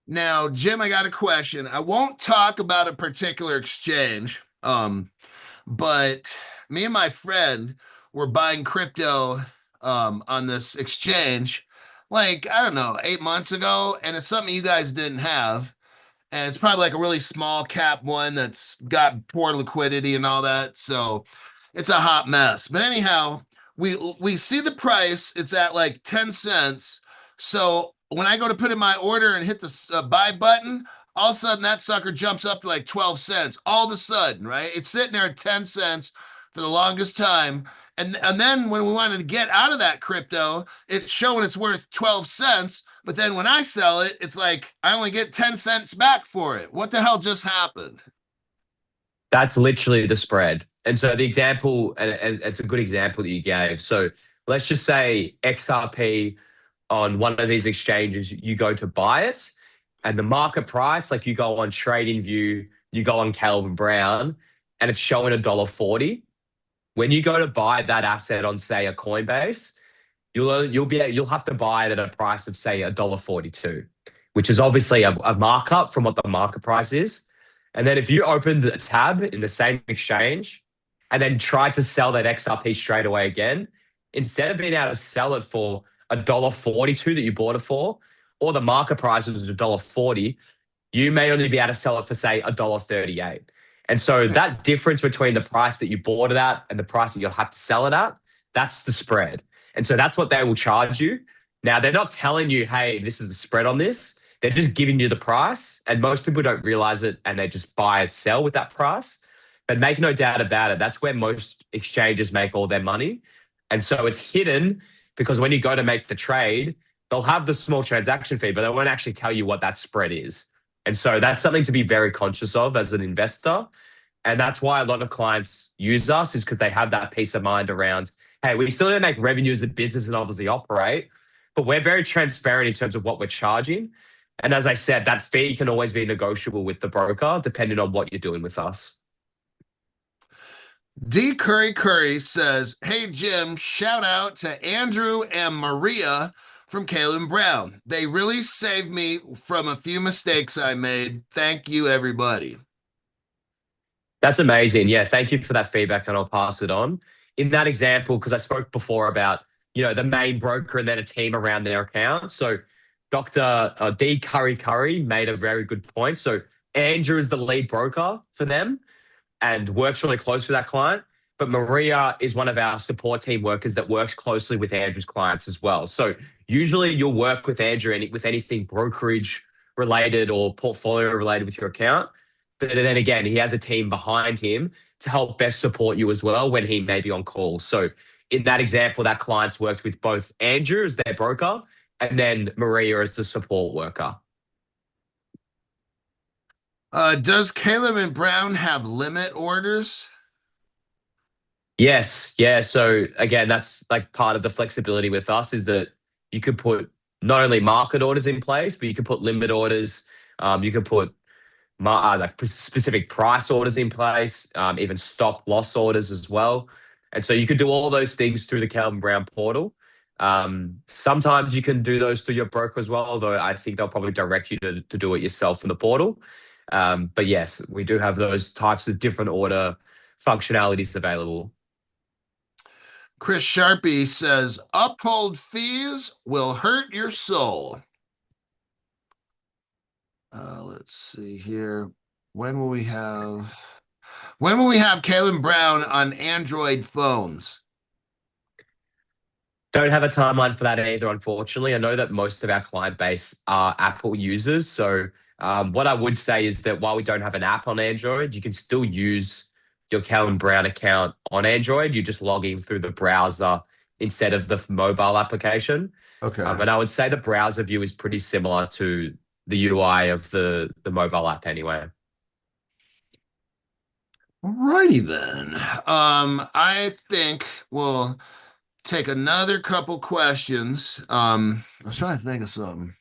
Speaker 1: Now, Jim, I got a question. I won't talk about a particular exchange, but me and my friend were buying crypto on this exchange, like, I don't know, 8 months ago, and it's something you guys didn't have. And it's probably like a really small cap one that's got poor liquidity and all that. So it's a hot mess. But anyhow, we see the price. It's at like 10 cents. So when I go to put in my order and hit the buy button, all of a sudden that sucker jumps up to like 12 cents. All of a sudden, right? It's sitting there at 10 cents for the longest time. And then when we wanted to get out of that crypto, it's showing it's worth 12 cents. But then when I sell it, it's like I only get 10 cents back for it. What the hell just happened?
Speaker 2: That's literally the spread. And so the example, and it's a good example that you gave. So let's just say XRP on one of these exchanges, you go to buy it, and the market price, like you go on TradingView, you go on Calvin Brown, and it's showing $1.40. When you go to buy that asset on, say, a Coinbase, you'll have to buy it at a price of, say, $1.42, which is obviously a markup from what the market price is. And then if you opened a tab in the same exchange and then tried to sell that XRP straight away again, instead of being able to sell it for $1.42 that you bought it for, or the market price was $1.40, you may only be able to sell it for, say, $1.38. And so that difference between the price that you bought it at and the price that you'll have to sell it at, that's the spread. And so that's what they will charge you. Now, they're not telling you, hey, this is the spread on this. They're just giving you the price. And most people don't realize it and they just buy and sell with that price. But make no doubt about it, that's where most exchanges make all their money. And so it's hidden because when you go to make the trade, they'll have the small transaction fee, but they won't actually tell you what that spread is. And so that's something to be very conscious of as an investor. And that's why a lot of clients use us, is because they have that peace of mind around, hey, we still need to make revenue as a business and obviously operate, but we're very transparent in terms of what we're charging. And as I said, that fee can always be negotiable with the broker, depending on what you're doing with us.
Speaker 1: D. Curry says, Hey, Jim, shout out to Andrew and Maria from Caleb Brown. They really saved me from a few mistakes I made. Thank you, everybody.
Speaker 2: That's amazing. Yeah, thank you for that feedback, and I'll pass it on. In that example, because I spoke before about the main broker and then a team around their account. So Dr. D Curry made a very good point. So Andrew is the lead broker for them and works really close with that client. But Maria is one of our support team workers that works closely with Andrew's clients as well. So usually you'll work with Andrew with anything brokerage related or portfolio related with your account. But then again, he has a team behind him to help best support you as well when he may be on call. So in that example, that client's worked with both Andrew as their broker and then Maria as the support worker.
Speaker 1: Does Caleb and Brown have limit orders?
Speaker 2: Yes, yeah. So again, that's like part of the flexibility with us is that you could put not only market orders in place, but you could put limit orders. You could put like specific price orders in place, even stop loss orders as well. And so you could do all those things through the Calvin Brown portal. Sometimes you can do those through your broker as well, although I think they'll probably direct you to do it yourself in the portal. But yes, we do have those types of different order functionalities available.
Speaker 1: Chris Sharpie says, uphold fees will hurt your soul. Let's see here. When will we have Caleb Brown on Android phones?
Speaker 2: Don't have a timeline for that either, unfortunately. I know that most of our client base are Apple users. So what I would say is that while we don't have an app on Android, you can still use your Calvin Brown account on Android. You just log in through the browser instead of the mobile application.
Speaker 1: Okay.
Speaker 2: And I would say the browser view is pretty similar to the UI of the mobile app anyway.
Speaker 1: Alrighty then. I think we'll take another couple questions. I was trying to think of something.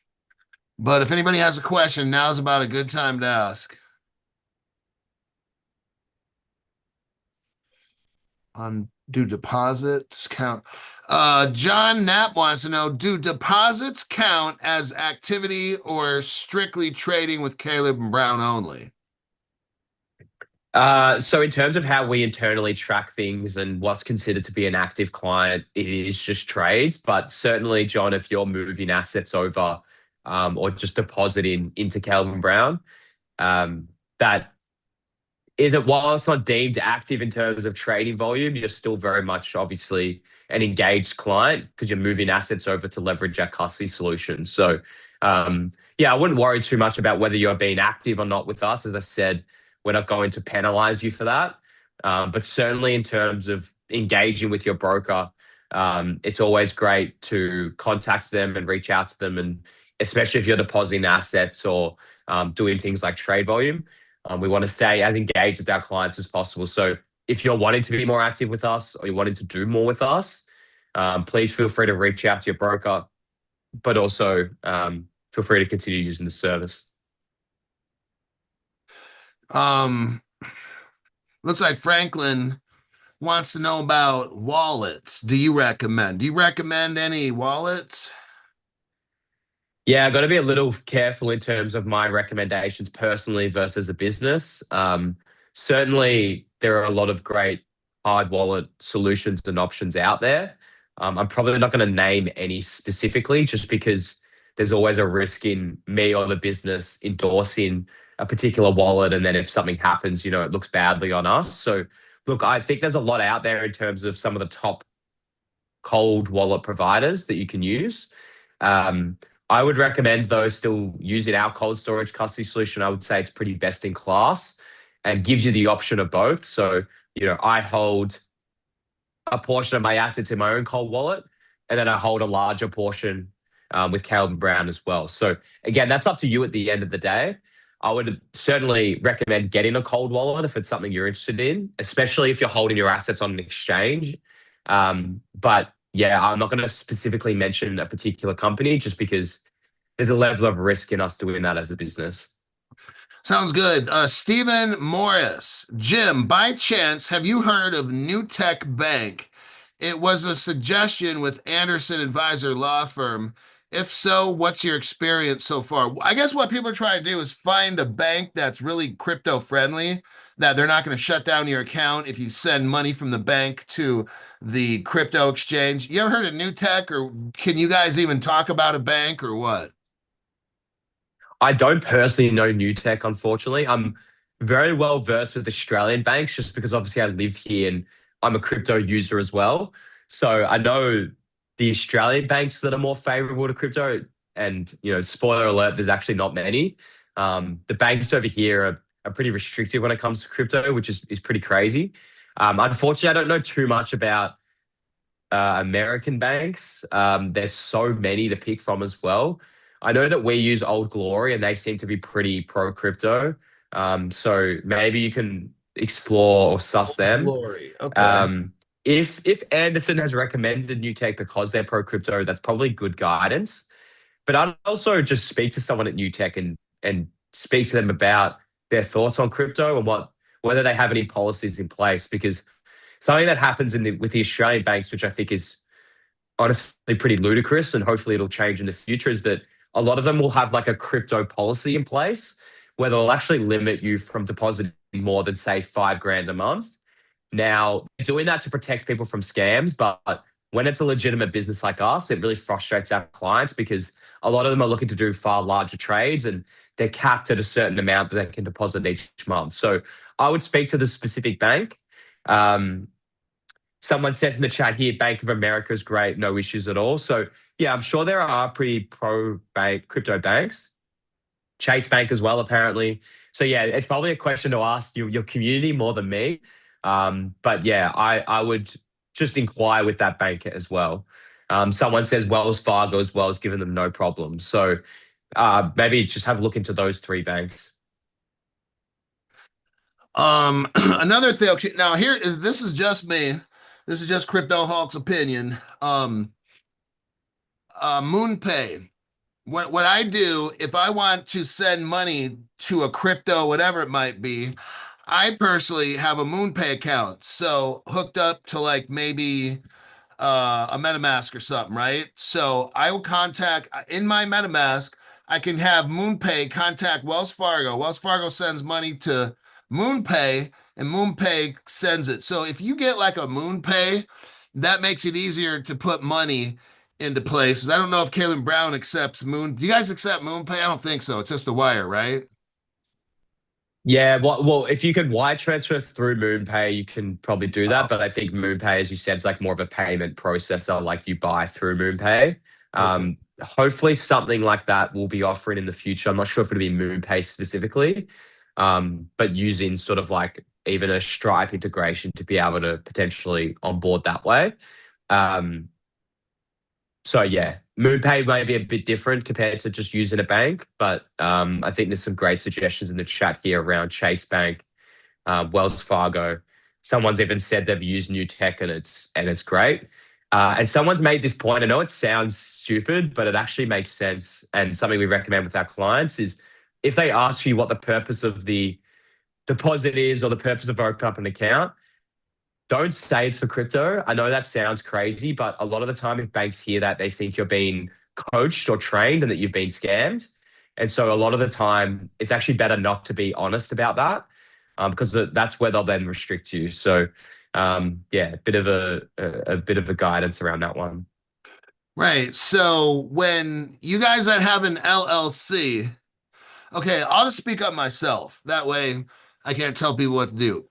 Speaker 1: But if anybody has a question, now's about a good time to ask. Do deposits count? John Knapp wants to know, do deposits count as activity or strictly trading with Caleb and Brown only?
Speaker 2: So in terms of how we internally track things and what's considered to be an active client, it is just trades. But certainly, John, if you're moving assets over or just depositing into Calvin Brown, that is it. While it's not deemed active in terms of trading volume, you're still very much obviously an engaged client because you're moving assets over to leverage our custody solution. So yeah, I wouldn't worry too much about whether you're being active or not with us. As I said, we're not going to penalize you for that. But certainly in terms of engaging with your broker, it's always great to contact them and reach out to them. And especially if you're depositing assets or doing things like trade volume, we want to stay as engaged with our clients as possible. So if you're wanting to be more active with us or you're wanting to do more with us, please feel free to reach out to your broker, but also feel free to continue using the service.
Speaker 1: Looks like Franklin wants to know about wallets. Do you recommend any wallets?
Speaker 2: Yeah, I've got to be a little careful in terms of my recommendations personally versus a business. Certainly, there are a lot of great hard wallet solutions and options out there. I'm probably not going to name any specifically just because there's always a risk in me or the business endorsing a particular wallet. And then if something happens, it looks badly on us. So, look, I think there's a lot out there in terms of some of the top cold wallet providers that you can use. I would recommend, though, still using our cold storage custody solution. I would say it's pretty best in class and gives you the option of both. So, I hold a portion of my assets in my own cold wallet, and then I hold a larger portion with Calvin Brown as well. So, again, that's up to you at the end of the day. I would certainly recommend getting a cold wallet if it's something you're interested in, especially if you're holding your assets on an exchange. But yeah, I'm not going to specifically mention a particular company just because there's a level of risk in us doing that as a business.
Speaker 1: Sounds good. Stephen Morris. Jim, by chance, have you heard of New Tech Bank? It was a suggestion with Anderson Advisor Law Firm. If so, what's your experience so far? I guess what people are trying to do is find a bank that's really crypto friendly, that they're not going to shut down your account if you send money from the bank to the crypto exchange. You ever heard of New Tech, or can you guys even talk about a bank or what?
Speaker 2: I don't personally know new tech, unfortunately. I'm very well versed with Australian banks just because obviously I live here and I'm a crypto user as well. So I know the Australian banks that are more favorable to crypto. And, spoiler alert, there's actually not many. The banks over here are pretty restrictive when it comes to crypto, which is pretty crazy. Unfortunately, I don't know too much about American banks. There's so many to pick from as well. I know that we use Old Glory and they seem to be pretty pro crypto. So maybe you can explore or suss them.
Speaker 1: Glory. Okay.
Speaker 2: Um, if Anderson has recommended New Tech because they're pro crypto, that's probably good guidance. But I'd also just speak to someone at New Tech and speak to them about their thoughts on crypto and whether they have any policies in place because something that happens with the Australian banks, which I think is honestly pretty ludicrous, and hopefully it'll change in the future, is that a lot of them will have like a crypto policy in place where they'll actually limit you from depositing more than say 5 grand a month. Now, doing that to protect people from scams, but when it's a legitimate business like us, it really frustrates our clients because a lot of them are looking to do far larger trades and they're capped at a certain amount that they can deposit each month. So I would speak to the specific bank. Um, Someone says in the chat here, Bank of America is great, no issues at all. So yeah, I'm sure there are pretty pro bank crypto banks. Chase Bank as well, apparently. So yeah, it's probably a question to ask your community more than me. But yeah, I would just inquire with that bank as well. Someone says Wells Fargo as well has given them no problems. So maybe just have a look into those three banks.
Speaker 1: Another thing. Okay, now here is this is just me. This is just Crypto Hawk's opinion. MoonPay. What I do if I want to send money to a crypto, whatever it might be, I personally have a MoonPay account. So hooked up to like maybe a MetaMask or something, right? So I will contact in my MetaMask, I can have MoonPay contact Wells Fargo. Wells Fargo sends money to MoonPay and MoonPay sends it. So if you get like a MoonPay, that makes it easier to put money into places. I don't know if Kalen Brown accepts Moon. Do you guys accept MoonPay? I don't think so. It's just a wire, right?
Speaker 2: Yeah, well, if you can wire transfer through MoonPay, you can probably do that.
Speaker 1: Oh,
Speaker 2: But I think MoonPay, as you said, is like more of a payment processor, like you buy through MoonPay.
Speaker 1: okay.
Speaker 2: Hopefully, something like that will be offering in the future. I'm not sure if it'll be MoonPay specifically, but using sort of like even a Stripe integration to be able to potentially onboard that way. Um, so yeah, MoonPay may be a bit different compared to just using a bank, but I think there's some great suggestions in the chat here around Chase Bank, Wells Fargo. Someone's even said they've used new tech and it's great. And someone's made this point. I know it sounds stupid, but it actually makes sense. And something we recommend with our clients is if they ask you what the purpose of the deposit is or the purpose of opening up an account, don't say it's for crypto. I know that sounds crazy, but a lot of the time, if banks hear that, they think you're being coached or trained and that you've been scammed. And so a lot of the time, it's actually better not to be honest about that because that's where they'll then restrict you. So yeah, a bit of a guidance around that one.
Speaker 1: Right. So when you guys that have an LLC, okay, I'll just speak up myself. That way I can't tell people what to do.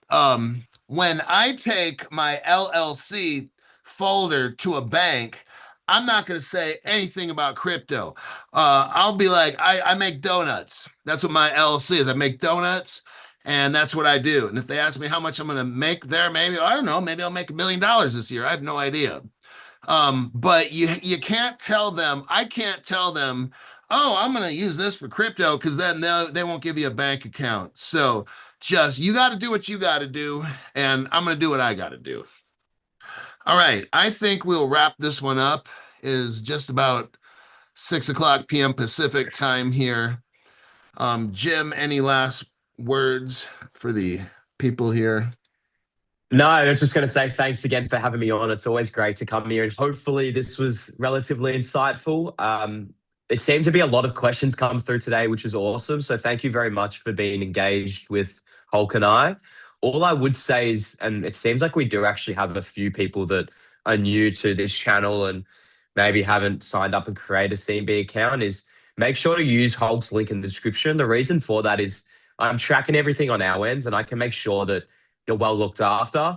Speaker 1: When I take my LLC folder to a bank, I'm not going to say anything about crypto. I'll be like, I make donuts. That's what my LLC is. I make donuts, and that's what I do. And if they ask me how much I'm going to make there, maybe, I don't know, maybe I'll make $1 million this year. I have no idea. But you can't tell them, I can't tell them, oh, I'm going to use this for crypto because then they won't give you a bank account. So just you got to do what you got to do, and I'm going to do what I got to do. All right, I think we'll wrap this one up. Is just about 6 o'clock p.m. Pacific time here. Jim, any last words for the people here?
Speaker 2: No, I was just going to say thanks again for having me on. It's always great to come here, and hopefully this was relatively insightful. It seemed to be a lot of questions come through today, which is awesome. So thank you very much for being engaged with Hulk and I. All I would say is, and it seems like we do actually have a few people that are new to this channel and maybe haven't signed up and created a CMB account, is make sure to use Hulk's link in the description. The reason for that is I'm tracking everything on our ends, and I can make sure that you're well looked after.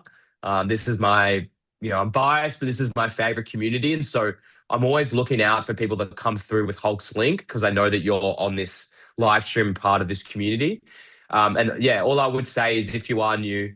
Speaker 2: This is my, I'm biased, but this is my favorite community. And so I'm always looking out for people that come through with Hulk's link because I know that you're on this live stream part of this community. And yeah, all I would say is if you are new,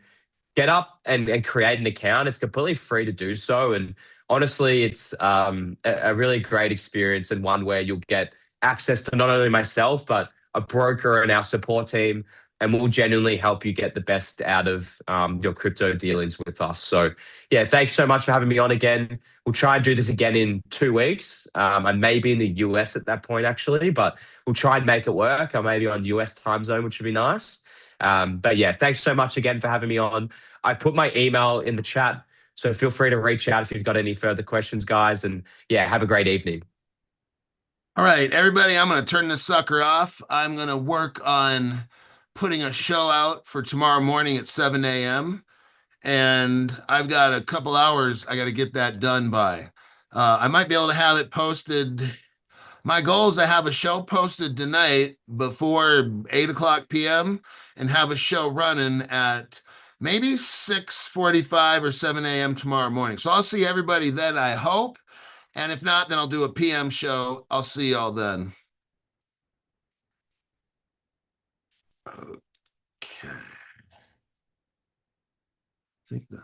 Speaker 2: get up and create an account. It's completely free to do so. And honestly, it's a really great experience and one where you'll get access to not only myself, but a broker and our support team. And we'll genuinely help you get the best out of your crypto dealings with us. So, yeah, thanks so much for having me on again. We'll try and do this again in 2 weeks. I may be in the US at that point, actually, but we'll try and make it work. I may be on US time zone, which would be nice. But yeah, thanks so much again for having me on. I put my email in the chat, so feel free to reach out if you've got any further questions, guys. And yeah, have a great evening.
Speaker 1: All right, everybody, I'm going to turn this sucker off. I'm going to work on putting a show out for tomorrow morning at 7 a.m. And I've got a couple hours I got to get that done by. I might be able to have it posted. My goal is to have a show posted tonight before 8 o'clock p.m. and have a show running at maybe 6:45 or 7 a.m. tomorrow morning. So I'll see everybody then, I hope. And if not, then I'll do a PM show. I'll see y'all then. Okay. I think that.